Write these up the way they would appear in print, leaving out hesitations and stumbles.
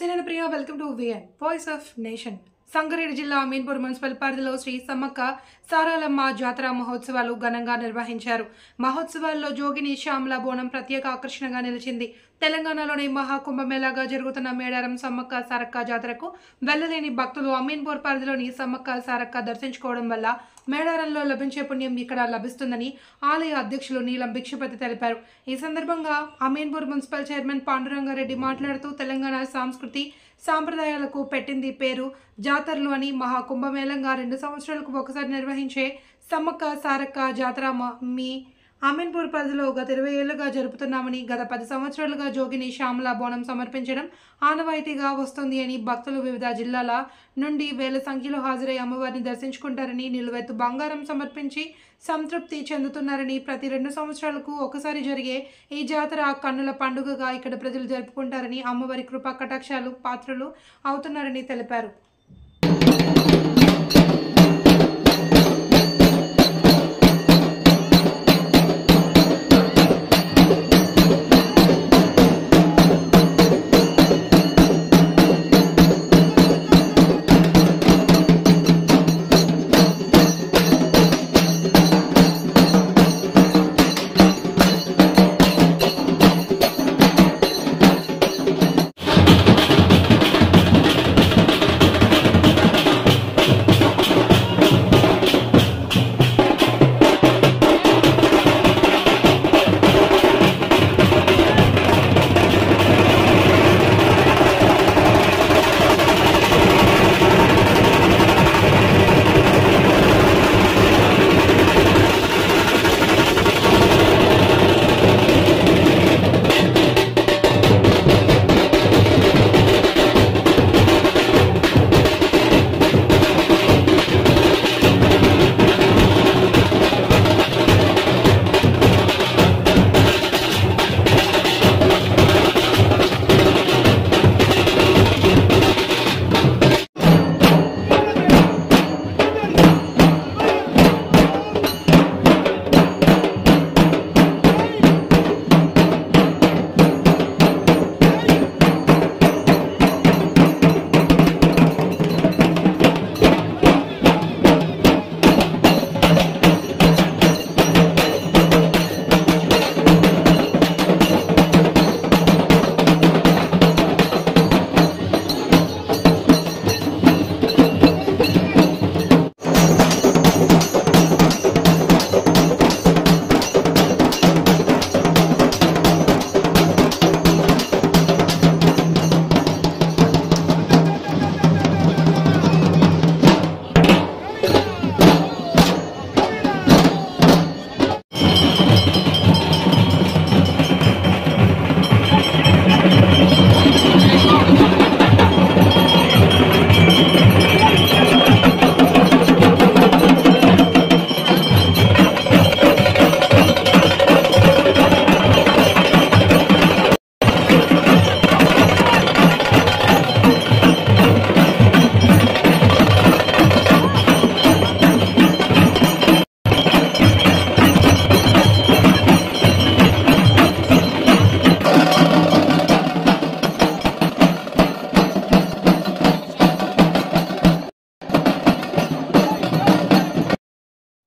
నేను Priya welcome to VN voice of nation. Sangareddy జిల్లా Ameenpur municipal పరిధిలో శ్రీ సమ్మక్క సారలమ్మ జాతర మహోత్సవాలు ఘనంగా నిర్వహించారు. మహోత్సవాల్లో జోగిని శ్యామల బోనం ప్రత్యేక ఆకర్షణగా నిలిచింది. తెలంగాణలోని మహాకుంభమేళాగా జరుగుతున్న మేడారం సమ్మక్క సారక్క జాతరకు వెళ్లలేని భక్తులు అమీన్పూర్ పరిధిలోని సమ్మక్క సారక్క దర్శించుకోవడం వల్ల మేడారంలో లభించే పుణ్యం ఇక్కడ లభిస్తుందని ఆలయ అధ్యక్షులు నీలం భిక్షపతి తెలిపారు. ఈ సందర్భంగా అమీన్పూర్ మున్సిపల్ చైర్మన్ పాండురంగారెడ్డి మాట్లాడుతూ తెలంగాణ సంస్కృతి సాంప్రదాయాలకు పెట్టింది పేరు జాతరలు అని. మహాకుంభమేళంగా 2 సంవత్సరాలకు ఒకసారి నిర్వహించే సమ్మక్క సారక్క జాతర మీ అమీన్పూర్ పరిధిలో గత 20 ఏళ్లుగా జరుపుతున్నామని, గత 10 సంవత్సరాలుగా జోగిని శ్యామల బోనం సమర్పించడం ఆనవాయితీగా వస్తుంది అని, భక్తులు వివిధ జిల్లాల నుండి వేల సంఖ్యలో హాజరై అమ్మవారిని దర్శించుకుంటారని, నిలువెత్తు బంగారం సమర్పించి సంతృప్తి చెందుతున్నారని, ప్రతి 2 సంవత్సరాలకు ఒకసారి జరిగే ఈ జాతర కన్నుల పండుగగా ఇక్కడ ప్రజలు జరుపుకుంటారని, అమ్మవారి కృపా కటాక్షాలు పాత్రలు అవుతున్నారని తెలిపారు.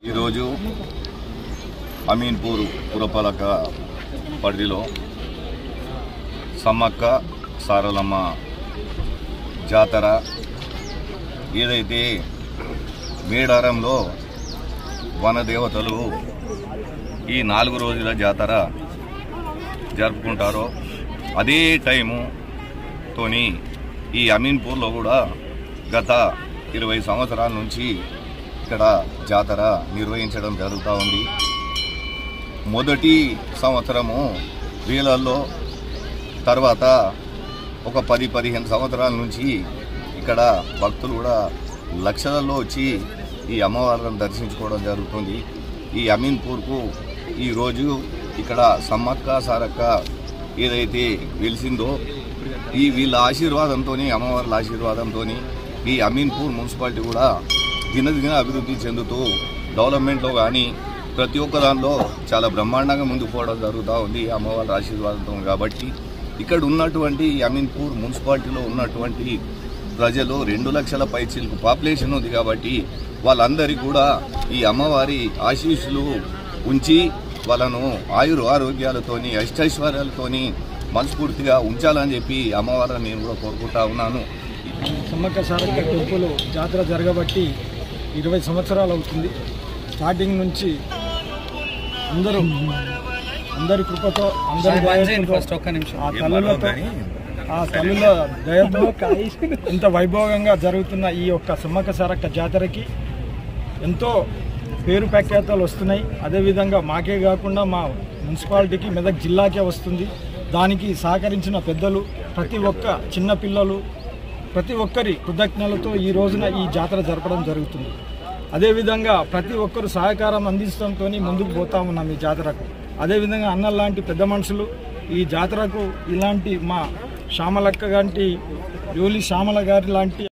ఈరోజు అమీన్పూర్ పురపాలక పరిధిలో సమ్మక్క సారలమ్మ జాతర ఏదైతే మేడారంలో వనదేవతలు ఈ 4 రోజుల జాతర జరుపుకుంటారో అదే టైముతోని ఈ అమీన్పూర్లో కూడా గత 20 సంవత్సరాల నుంచి ఇక్కడ జాతర నిర్వహించడం జరుగుతూ ఉంది. మొదటి సంవత్సరము వేలల్లో, తర్వాత ఒక 10-15 సంవత్సరాల నుంచి ఇక్కడ భక్తులు కూడా లక్షలలో వచ్చి ఈ అమ్మవారిని దర్శించుకోవడం జరుగుతుంది. ఈ అమీన్పూర్కు ఈరోజు ఇక్కడ సమ్మక్క సారక్క ఏదైతే వెలిసిందో ఈ వీళ్ళ ఆశీర్వాదంతో, అమ్మవార్ల ఆశీర్వాదంతో ఈ అమీన్పూర్ మున్సిపాలిటీ కూడా దినదిన అభివృద్ధి చెందుతూ డెవలప్మెంట్లో కానీ ప్రతి ఒక్క దానిలో చాలా బ్రహ్మాండంగా ముందుకు పోవడం జరుగుతూ ఉంది అమ్మవారి ఆశీర్వాదంతో. కాబట్టి ఇక్కడ ఉన్నటువంటి అమీన్పూర్ మున్సిపాలిటీలో ఉన్నటువంటి ప్రజలు 2 లక్షల పైచిలకు పాపులేషన్ ఉంది కాబట్టి వాళ్ళందరికీ కూడా ఈ అమ్మవారి ఆశీస్సులు ఉంచి వాళ్ళను ఆరోగ్యాలతోని అష్టైశ్వర్యాలతోని మనస్ఫూర్తిగా ఉంచాలని చెప్పి అమ్మవారిని నేను కూడా కోరుకుంటా ఉన్నాను. సమ్మక్క సారక్క టెంపుల్ జాతర జరగబట్టి 20 సంవత్సరాలు అవుతుంది. స్టార్టింగ్ నుంచి అందరి కృపతో ఆ తల్లుల దయతో ఇంత వైభవంగా జరుగుతున్న ఈ యొక్క సమ్మక్క సారక్క జాతరకి ఎంతో పేరు ప్రఖ్యాతలు వస్తున్నాయి. అదేవిధంగా మాకే కాకుండా మా మున్సిపాలిటీకి మెదక్ జిల్లాకే వస్తుంది. దానికి సహకరించిన పెద్దలు, ప్రతి ఒక్క చిన్న పిల్లలు, ప్రతి ఒక్కరి కృతజ్ఞతలతో ఈ రోజున ఈ జాతర జరపడం జరుగుతుంది. అదేవిధంగా ప్రతి ఒక్కరు సహకారం అందించడంతో ముందుకు పోతా ఉన్నాం ఈ జాతరకు. అదేవిధంగా అన్నలాంటి పెద్ద మనుషులు ఈ జాతరకు ఇలాంటి మా శ్యామలక్క గారి శ్యామల గారి లాంటి